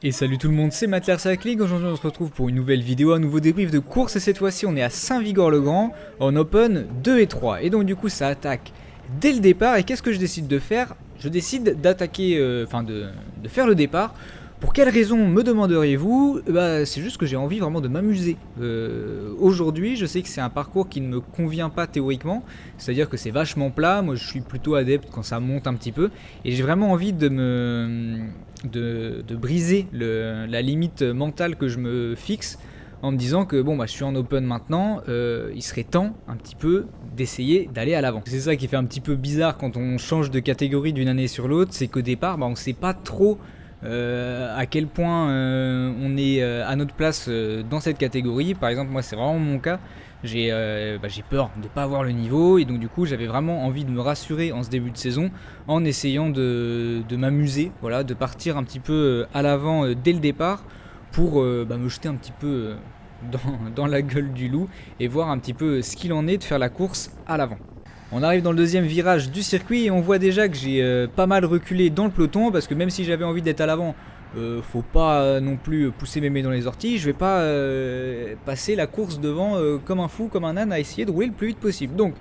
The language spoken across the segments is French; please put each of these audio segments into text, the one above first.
Et salut tout le monde, c'est Matler Cycling. Aujourd'hui on se retrouve pour une nouvelle vidéo, un nouveau débrief de course. Et cette fois-ci on est à Saint-Vigor-le-Grand en Open 2 et 3. Et donc du coup ça attaque dès le départ. Et qu'est-ce que je décide de faire? Je décide d'attaquer, de faire le départ. Pour quelle raison, me demanderiez-vous? C'est juste que j'ai envie vraiment de m'amuser. Aujourd'hui, je sais que c'est un parcours qui ne me convient pas théoriquement, c'est-à-dire que c'est vachement plat. Moi, je suis plutôt adepte quand ça monte un petit peu, et j'ai vraiment envie de briser la limite mentale que je me fixe en me disant que bon, je suis en open maintenant, il serait temps un petit peu d'essayer d'aller à l'avant. C'est ça qui fait un petit peu bizarre quand on change de catégorie d'une année sur l'autre, c'est qu'au départ, on ne sait pas trop à quel point on est à notre place dans cette catégorie. Par exemple, moi c'est vraiment mon cas, j'ai peur de ne pas avoir le niveau, et donc du coup j'avais vraiment envie de me rassurer en ce début de saison en essayant de m'amuser, voilà, de partir un petit peu à l'avant dès le départ pour me jeter un petit peu dans la gueule du loup et voir un petit peu ce qu'il en est de faire la course à l'avant. On arrive dans le deuxième virage du circuit et on voit déjà que j'ai pas mal reculé dans le peloton, parce que même si j'avais envie d'être à l'avant, faut pas non plus pousser mes mains dans les orties. Je vais pas passer la course devant comme un fou, comme un âne, à essayer de rouler le plus vite possible. Donc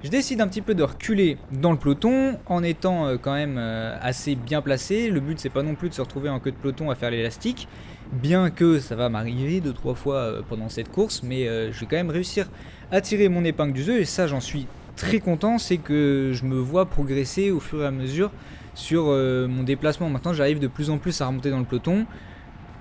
je décide un petit peu de reculer dans le peloton en étant quand même assez bien placé. Le but c'est pas non plus de se retrouver en queue de peloton à faire l'élastique, bien que ça va m'arriver 2-3 fois pendant cette course, mais je vais quand même réussir à tirer mon épingle du jeu, et ça j'en suis très content. C'est que je me vois progresser au fur et à mesure sur mon déplacement. Maintenant j'arrive de plus en plus à remonter dans le peloton.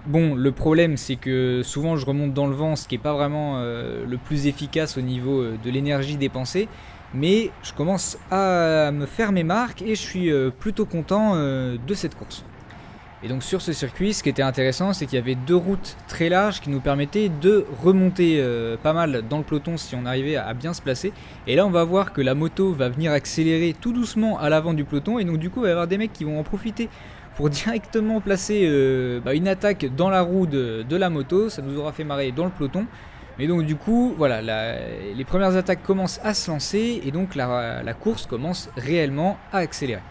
Bon, le problème c'est que souvent je remonte dans le vent, ce qui n'est pas vraiment le plus efficace au niveau de l'énergie dépensée, mais je commence à me faire mes marques et je suis plutôt content de cette course. Et donc sur ce circuit, ce qui était intéressant, c'est qu'il y avait deux routes très larges qui nous permettaient de remonter pas mal dans le peloton si on arrivait à bien se placer. Et là on va voir que la moto va venir accélérer tout doucement à l'avant du peloton, et donc du coup il va y avoir des mecs qui vont en profiter pour directement placer une attaque dans la roue de la moto. Ça nous aura fait marrer dans le peloton. Mais donc du coup voilà, les premières attaques commencent à se lancer, et donc la course commence réellement à accélérer.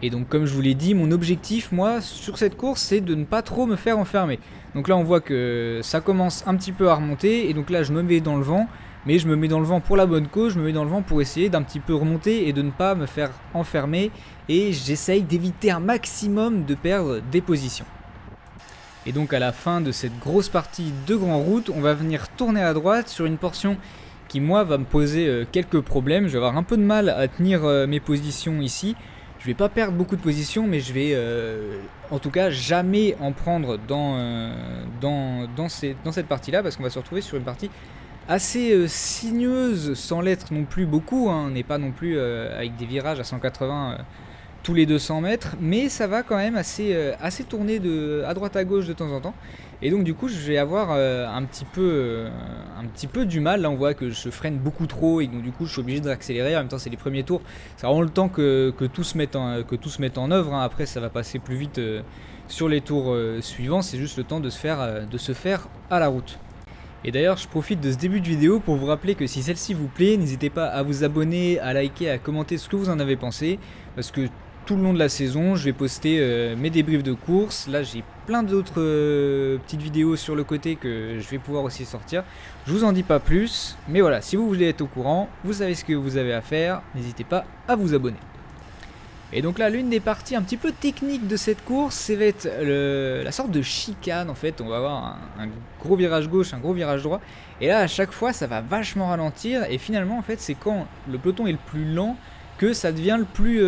Et donc comme je vous l'ai dit, mon objectif moi sur cette course c'est de ne pas trop me faire enfermer. Donc là on voit que ça commence un petit peu à remonter, et donc là je me mets dans le vent, mais je me mets dans le vent pour la bonne cause, je me mets dans le vent pour essayer d'un petit peu remonter et de ne pas me faire enfermer, et j'essaye d'éviter un maximum de perdre des positions. Et donc à la fin de cette grosse partie de Grand Route, on va venir tourner à droite sur une portion qui moi va me poser quelques problèmes. Je vais avoir un peu de mal à tenir mes positions ici. Je vais pas perdre beaucoup de positions, mais je vais en tout cas jamais en prendre dans cette partie-là, parce qu'on va se retrouver sur une partie assez sinueuse, sans l'être non plus beaucoup, hein. On n'est pas non plus avec des virages à 180 tous les 200 mètres, mais ça va quand même assez tourner à droite à gauche de temps en temps. Et donc du coup je vais avoir un petit peu du mal. Là on voit que je freine beaucoup trop, et donc du coup je suis obligé de réaccélérer. En même temps c'est les premiers tours, c'est vraiment le temps que tout se mette en œuvre, hein. Après ça va passer plus vite sur les tours suivants, c'est juste le temps de se faire à la route. Et d'ailleurs je profite de ce début de vidéo pour vous rappeler que si celle-ci vous plaît, n'hésitez pas à vous abonner, à liker, à commenter ce que vous en avez pensé, parce que tout le long de la saison, je vais poster mes débriefs de course. Là, j'ai plein d'autres petites vidéos sur le côté que je vais pouvoir aussi sortir. Je vous en dis pas plus, mais voilà, si vous voulez être au courant, vous savez ce que vous avez à faire, n'hésitez pas à vous abonner. Et donc là, l'une des parties un petit peu techniques de cette course, ça va être la sorte de chicane. En fait, on va avoir un gros virage gauche, un gros virage droit, et là, à chaque fois, ça va vachement ralentir, et finalement, en fait, c'est quand le peloton est le plus lent que ça devient le plus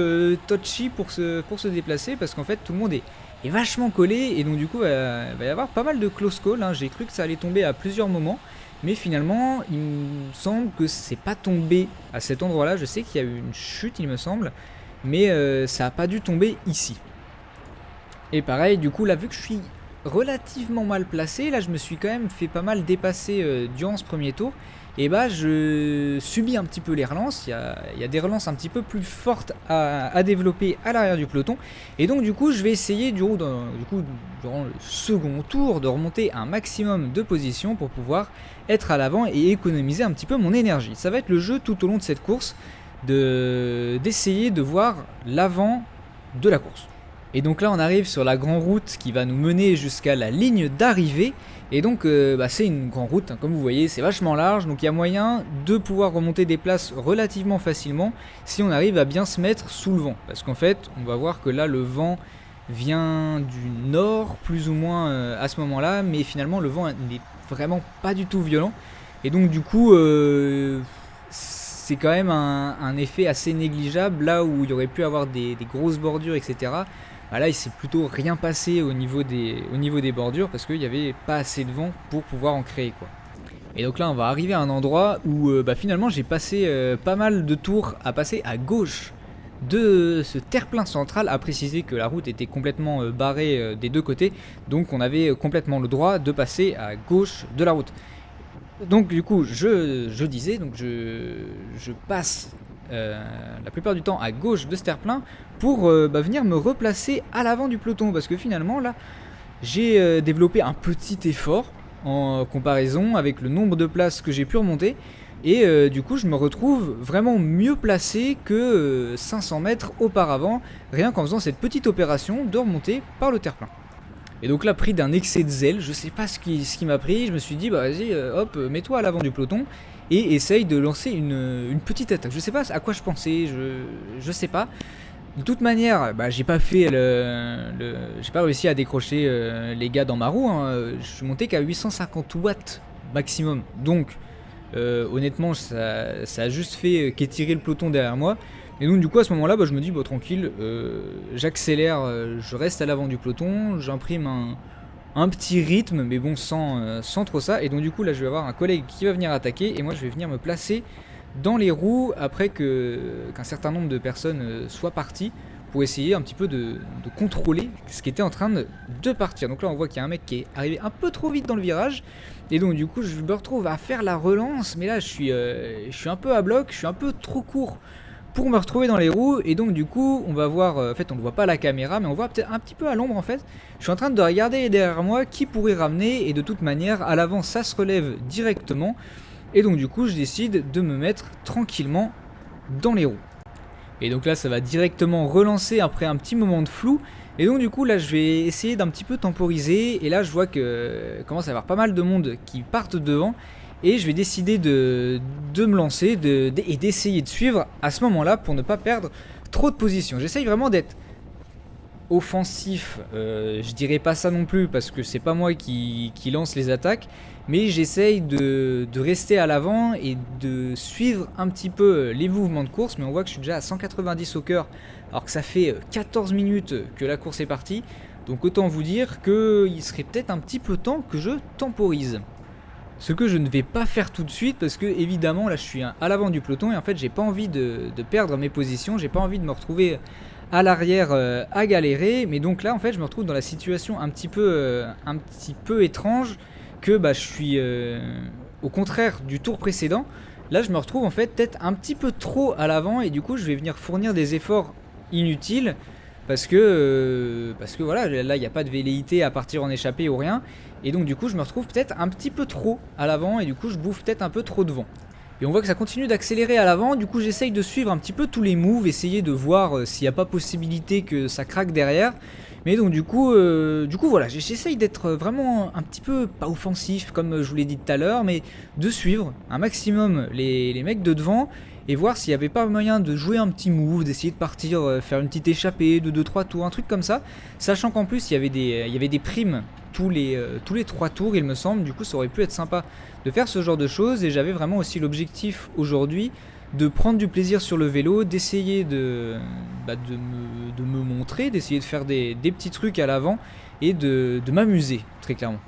touchy pour se déplacer, parce qu'en fait tout le monde est vachement collé, et donc du coup va y avoir pas mal de close call, hein. J'ai cru que ça allait tomber à plusieurs moments, mais finalement il me semble que c'est pas tombé à cet endroit là. Je sais qu'il y a eu une chute il me semble, mais ça a pas dû tomber ici. Et pareil du coup là, vu que je suis relativement mal placé, là je me suis quand même fait pas mal dépasser durant ce premier tour, et je subis un petit peu les relances. Il y a des relances un petit peu plus fortes à développer à l'arrière du peloton, et donc du coup je vais essayer durant le second tour de remonter un maximum de positions pour pouvoir être à l'avant et économiser un petit peu mon énergie. Ça va être le jeu tout au long de cette course, d'essayer de voir l'avant de la course. Et donc là on arrive sur la grande route qui va nous mener jusqu'à la ligne d'arrivée. Et donc c'est une grande route, hein, comme vous voyez, c'est vachement large, donc il y a moyen de pouvoir remonter des places relativement facilement si on arrive à bien se mettre sous le vent. Parce qu'en fait, on va voir que là le vent vient du nord plus ou moins à ce moment-là, mais finalement le vent n'est vraiment pas du tout violent. Et donc du coup, c'est quand même un effet assez négligeable, là où il y aurait pu avoir des grosses bordures, etc. Bah là il s'est plutôt rien passé au niveau des bordures parce qu'il n'y avait pas assez de vent pour pouvoir en créer quoi. Et donc là on va arriver à un endroit où finalement j'ai passé pas mal de tours à passer à gauche de ce terre-plein central, à préciser que la route était complètement barrée des deux côtés, donc on avait complètement le droit de passer à gauche de la route. Donc du coup je disais, donc je passe la plupart du temps à gauche de ce terre-plein pour venir me replacer à l'avant du peloton, parce que finalement là j'ai développé un petit effort en comparaison avec le nombre de places que j'ai pu remonter, et du coup je me retrouve vraiment mieux placé que 500 mètres auparavant, rien qu'en faisant cette petite opération de remonter par le terre-plein. Et donc là, pris d'un excès de zèle, je sais pas ce qui m'a pris, je me suis dit bah vas-y hop, mets-toi à l'avant du peloton et essaye de lancer une petite attaque. Je sais pas à quoi je pensais, je sais pas. De toute manière, j'ai pas fait j'ai pas réussi à décrocher les gars dans ma roue, hein. Je suis monté qu'à 850 watts maximum. Donc honnêtement ça a juste fait qu'étirer le peloton derrière moi. Et donc du coup à ce moment là je me dis tranquille, j'accélère, je reste à l'avant du peloton, j'imprime un petit rythme, mais bon sans trop ça. Et donc du coup là je vais avoir un collègue qui va venir attaquer et moi je vais venir me placer dans les roues après qu'un certain nombre de personnes soient parties, pour essayer un petit peu de contrôler ce qui était en train de partir. Donc là on voit qu'il y a un mec qui est arrivé un peu trop vite dans le virage, et donc du coup je me retrouve à faire la relance, mais là je suis un peu à bloc, je suis un peu trop court pour me retrouver dans les roues. Et donc du coup on va voir, en fait on ne voit pas à la caméra, mais on voit peut-être un petit peu à l'ombre en fait. Je suis en train de regarder derrière moi qui pourrait ramener, et de toute manière à l'avant ça se relève directement. Et donc du coup je décide de me mettre tranquillement dans les roues. Et donc là ça va directement relancer après un petit moment de flou. Et donc du coup là je vais essayer d'un petit peu temporiser. Et là je vois que commence à y avoir pas mal de monde qui partent devant. Et je vais décider de me lancer et d'essayer de suivre à ce moment là pour ne pas perdre trop de position. J'essaye vraiment d'être offensif, je dirais pas ça non plus parce que c'est pas moi qui lance les attaques, mais j'essaye de rester à l'avant et de suivre un petit peu les mouvements de course. Mais on voit que je suis déjà à 190 au cœur alors que ça fait 14 minutes que la course est partie, donc autant vous dire qu'il serait peut-être un petit peu temps que je temporise. Ce que je ne vais pas faire tout de suite parce que évidemment là je suis à l'avant du peloton et en fait j'ai pas envie de perdre mes positions, j'ai pas envie de me retrouver à l'arrière à galérer. Mais donc là en fait je me retrouve dans la situation un petit peu étrange que je suis au contraire du tour précédent. Là je me retrouve en fait peut-être un petit peu trop à l'avant et du coup je vais venir fournir des efforts inutiles parce que voilà, là il n'y a pas de velléité à partir en échappée ou rien. Et donc du coup je me retrouve peut-être un petit peu trop à l'avant et du coup je bouffe peut-être un peu trop de vent. Et on voit que ça continue d'accélérer à l'avant, du coup j'essaye de suivre un petit peu tous les moves, essayer de voir s'il n'y a pas possibilité que ça craque derrière. Mais donc du coup voilà, j'essaye d'être vraiment un petit peu, pas offensif comme je vous l'ai dit tout à l'heure, mais de suivre un maximum les mecs de devant et voir s'il n'y avait pas moyen de jouer un petit move, d'essayer de partir, faire une petite échappée de 2-3 tours, un truc comme ça. Sachant qu'en plus il y avait des primes tous les 3 tours il me semble, du coup ça aurait pu être sympa de faire ce genre de choses. Et j'avais vraiment aussi l'objectif aujourd'hui de prendre du plaisir sur le vélo, d'essayer de me montrer, d'essayer de faire des petits trucs à l'avant et de m'amuser très clairement.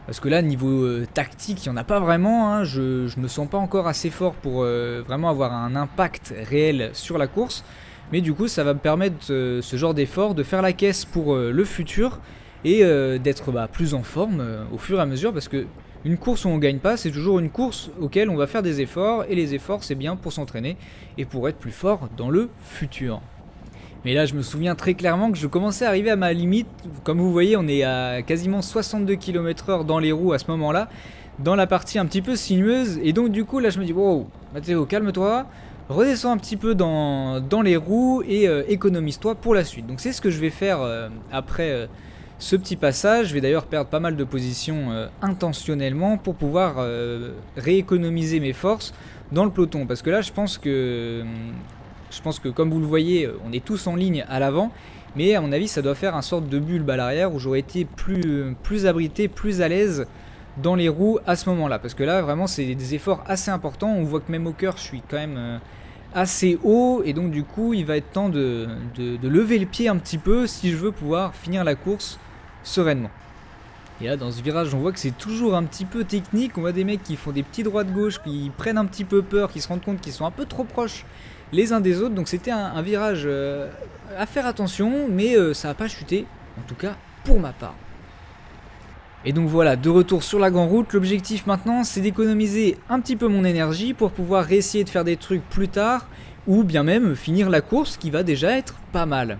Parce que là niveau tactique il n'y en a pas vraiment, hein. Je me sens pas encore assez fort pour vraiment avoir un impact réel sur la course. Mais du coup ça va me permettre ce genre d'effort, de faire la caisse pour le futur et d'être plus en forme au fur et à mesure, parce que une course où on gagne pas, c'est toujours une course auquel on va faire des efforts, et les efforts c'est bien pour s'entraîner et pour être plus fort dans le futur. Mais là je me souviens très clairement que je commençais à arriver à ma limite. Comme vous voyez on est à quasiment 62 km/h dans les roues à ce moment là, dans la partie un petit peu sinueuse. Et donc du coup là je me dis wow Mathéo calme-toi, redescends un petit peu dans les roues et économise-toi pour la suite. Donc c'est ce que je vais faire après ce petit passage. Je vais d'ailleurs perdre pas mal de positions intentionnellement pour pouvoir rééconomiser mes forces dans le peloton. Parce que là je pense que comme vous le voyez, on est tous en ligne à l'avant. Mais à mon avis ça doit faire un sorte de bulbe à l'arrière où j'aurais été plus abrité, plus à l'aise dans les roues à ce moment-là. Parce que là vraiment c'est des efforts assez importants. On voit que même au cœur je suis quand même assez haut. Et donc du coup il va être temps de lever le pied un petit peu si je veux pouvoir finir la course sereinement. Et là dans ce virage on voit que c'est toujours un petit peu technique. On voit des mecs qui font des petits droits de gauche, qui prennent un petit peu peur, qui se rendent compte qu'ils sont un peu trop proches les uns des autres. Donc c'était un virage à faire attention, mais ça n'a pas chuté, en tout cas pour ma part. Et donc voilà, de retour sur la grande route, l'objectif maintenant c'est d'économiser un petit peu mon énergie pour pouvoir réessayer de faire des trucs plus tard, ou bien même finir la course qui va déjà être pas mal.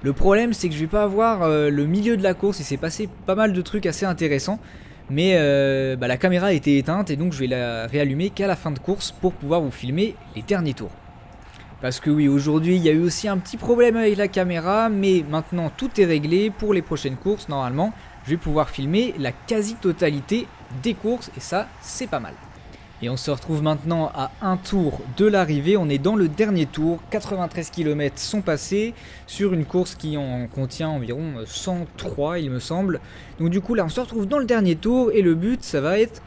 Le problème c'est que je vais pas avoir le milieu de la course, il s'est passé pas mal de trucs assez intéressants, mais la caméra a été éteinte et donc je vais la réallumer qu'à la fin de course pour pouvoir vous filmer les derniers tours. Parce que oui, aujourd'hui, il y a eu aussi un petit problème avec la caméra, mais maintenant tout est réglé. Pour les prochaines courses, normalement, je vais pouvoir filmer la quasi-totalité des courses, et ça, c'est pas mal. Et on se retrouve maintenant à un tour de l'arrivée. On est dans le dernier tour, 93 km sont passés, sur une course qui en contient environ 103, il me semble. Donc du coup, là, on se retrouve dans le dernier tour, et le but, ça va être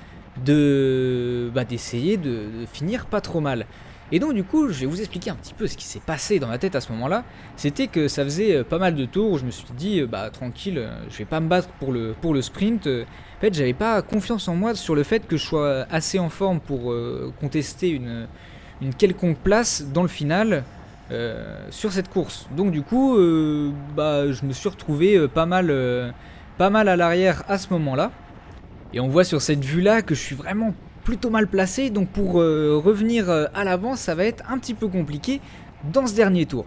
d'essayer de finir pas trop mal. Et donc du coup je vais vous expliquer un petit peu ce qui s'est passé dans ma tête à ce moment là. C'était que ça faisait pas mal de tours où je me suis dit tranquille, je vais pas me battre pour le sprint. En fait j'avais pas confiance en moi sur le fait que je sois assez en forme pour contester une quelconque place dans le final sur cette course. Donc du coup je me suis retrouvé pas mal à l'arrière à ce moment là. Et on voit sur cette vue là que je suis vraiment plutôt mal placé, donc pour revenir à l'avant ça va être un petit peu compliqué dans ce dernier tour.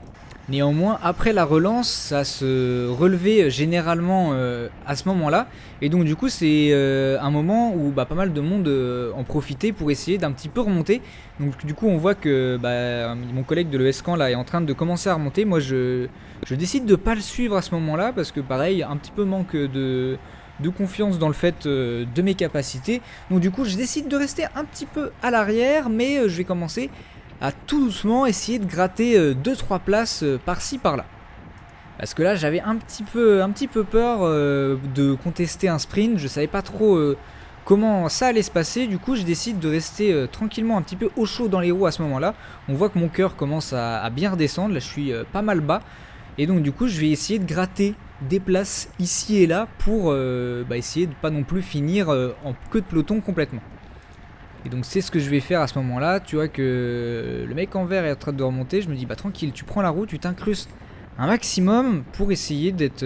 Néanmoins après la relance ça se relevait généralement à ce moment là, et donc du coup c'est un moment où pas mal de monde en profitait pour essayer d'un petit peu remonter. Donc du coup on voit que mon collègue de l'ES-Camp là est en train de commencer à remonter. Moi je décide de pas le suivre à ce moment là parce que pareil un petit peu manque de confiance dans le fait de mes capacités. Donc du coup je décide de rester un petit peu à l'arrière, mais je vais commencer à tout doucement essayer de gratter 2-3 places par-ci par-là. Parce que là j'avais un petit peu peur de contester un sprint, je savais pas trop comment ça allait se passer. Du coup je décide de rester tranquillement un petit peu au chaud dans les roues à ce moment là. On voit que mon cœur commence à bien redescendre, là je suis pas mal bas. Et donc du coup je vais essayer de gratter des places ici et là pour essayer de pas non plus finir en queue de peloton complètement. Et donc c'est ce que je vais faire à ce moment là. Tu vois que le mec en vert est en train de remonter. Je me dis tranquille, tu prends la route, tu t'incrustes un maximum pour essayer d'être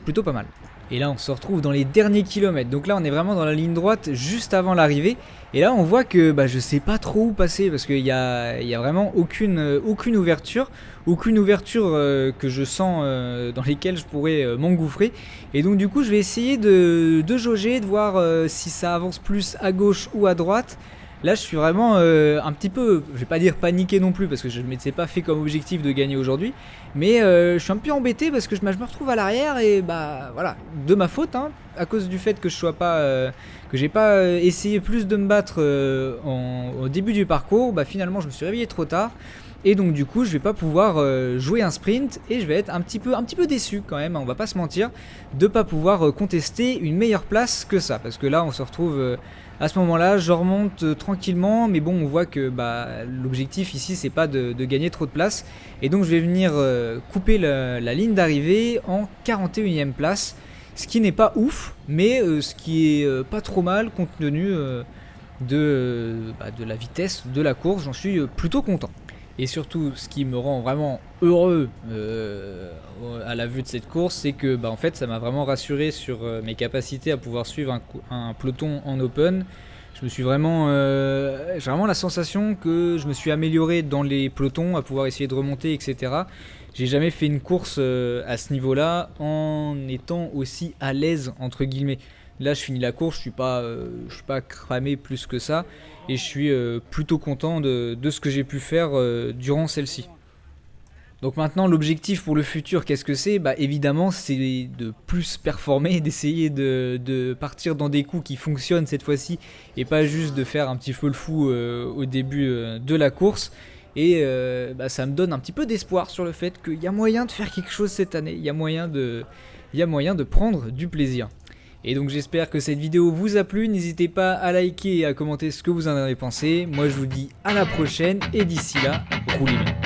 plutôt pas mal. Et là on se retrouve dans les derniers kilomètres. Donc là on est vraiment dans la ligne droite juste avant l'arrivée. Et là on voit que je sais pas trop où passer parce qu'il y a vraiment aucune ouverture. Aucune ouverture que je sens dans lesquelles je pourrais m'engouffrer. Et donc du coup je vais essayer de jauger, de voir si ça avance plus à gauche ou à droite. Là je suis vraiment un petit peu, je vais pas dire paniqué non plus parce que je ne m'étais pas fait comme objectif de gagner aujourd'hui. Mais je suis un peu embêté parce que je me retrouve à l'arrière et voilà, de ma faute à cause du fait que je sois pas, que j'ai pas essayé plus de me battre au début du parcours. Finalement je me suis réveillé trop tard. Et donc du coup je vais pas pouvoir jouer un sprint et je vais être un petit peu déçu quand même, on va pas se mentir, de pas pouvoir contester une meilleure place que ça. Parce que là on se retrouve à ce moment là, je remonte tranquillement, mais bon on voit que l'objectif ici c'est pas de gagner trop de place. Et donc je vais venir couper la ligne d'arrivée en 41e place, ce qui n'est pas ouf, mais ce qui est pas trop mal compte tenu de la vitesse de la course. J'en suis plutôt content. Et surtout, ce qui me rend vraiment heureux à la vue de cette course, c'est que en fait, ça m'a vraiment rassuré sur mes capacités à pouvoir suivre un peloton en open. J'ai vraiment la sensation que je me suis amélioré dans les pelotons, à pouvoir essayer de remonter, etc. J'ai jamais fait une course à ce niveau-là en étant aussi à l'aise, entre guillemets. Là je finis la course, je suis pas cramé plus que ça et je suis plutôt content de ce que j'ai pu faire durant celle-ci. Donc maintenant l'objectif pour le futur, qu'est-ce que c'est? Bah évidemment c'est de plus performer, d'essayer de partir dans des coups qui fonctionnent cette fois-ci et pas juste de faire un petit peu le fou au début de la course. Et bah, ça me donne un petit peu d'espoir sur le fait qu'il y a moyen de faire quelque chose cette année, il y a moyen de prendre du plaisir. Et donc j'espère que cette vidéo vous a plu, n'hésitez pas à liker et à commenter ce que vous en avez pensé. Moi je vous dis à la prochaine et d'ici là, roulez bien.